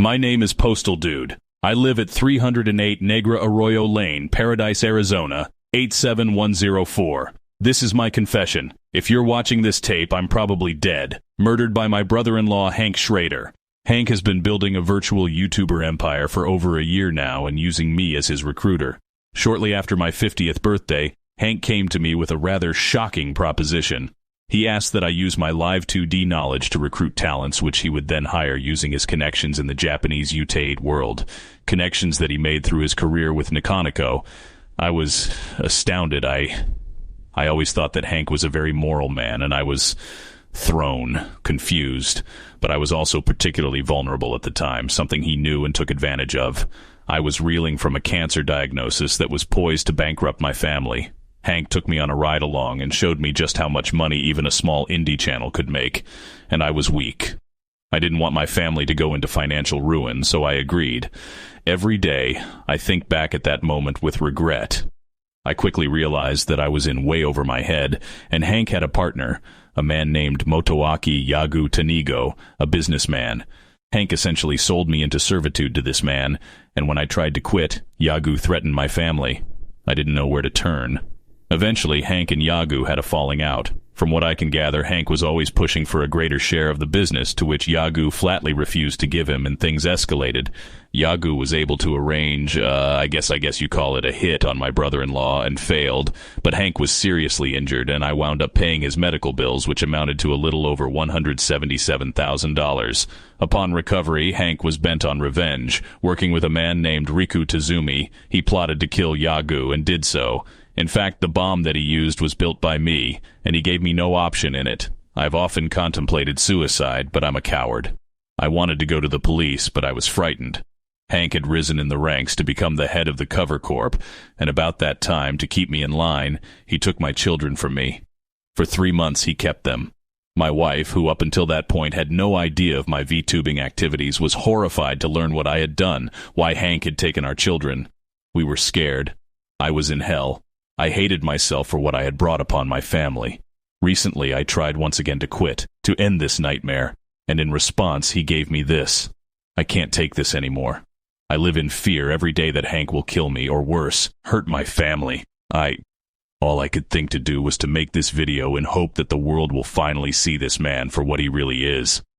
My name is Postal Dude. I live at 308 Negra Arroyo Lane, Paradise, Arizona, 87104. This is my confession. If you're watching this tape, I'm probably dead. Murdered by my brother-in-law, Hank Schrader. Hank has been building a virtual YouTuber empire for over a year now and using me as his recruiter. Shortly after my 50th birthday, Hank came to me with a rather shocking proposition. He asked that I use my live 2D knowledge to recruit talents which he would then hire using his connections in the Japanese UTAID world. Connections that he made through his career with Nikoniko. I was astounded. I always thought that Hank was a very moral man, and I was thrown, confused. But I was also particularly vulnerable at the time, something he knew and took advantage of. I was reeling from a cancer diagnosis that was poised to bankrupt my family. Hank took me on a ride along and showed me just how much money even a small indie channel could make, and I was weak. I didn't want my family to go into financial ruin, so I agreed. Every day, I think back at that moment with regret. I quickly realized that I was in way over my head, and Hank had a partner, a man named Motoaki Yagu Tanigo, a businessman. Hank essentially sold me into servitude to this man, and when I tried to quit, Yagu threatened my family. I didn't know where to turn. Eventually, Hank and Yagu had a falling out. From what I can gather, Hank was always pushing for a greater share of the business, to which Yagu flatly refused to give him, and things escalated. Yagu was able to arrange, I guess you call it a hit on my brother-in-law, and failed, but Hank was seriously injured, and I wound up paying his medical bills, which amounted to a little over $177,000. Upon recovery, Hank was bent on revenge. Working with a man named Riku Tazumi, he plotted to kill Yagu, and did so. In fact, the bomb that he used was built by me, and he gave me no option in it. I've often contemplated suicide, but I'm a coward. I wanted to go to the police, but I was frightened. Hank had risen in the ranks to become the head of the Cover Corp, and about that time, to keep me in line, he took my children from me. For 3 months he kept them. My wife, who up until that point had no idea of my VTubing activities, was horrified to learn what I had done, why Hank had taken our children. We were scared. I was in hell. I hated myself for what I had brought upon my family. Recently, I tried once again to quit, to end this nightmare, and in response, he gave me this. I can't take this anymore. I live in fear every day that Hank will kill me, or worse, hurt my family. All I could think to do was to make this video in hope that the world will finally see this man for what he really is.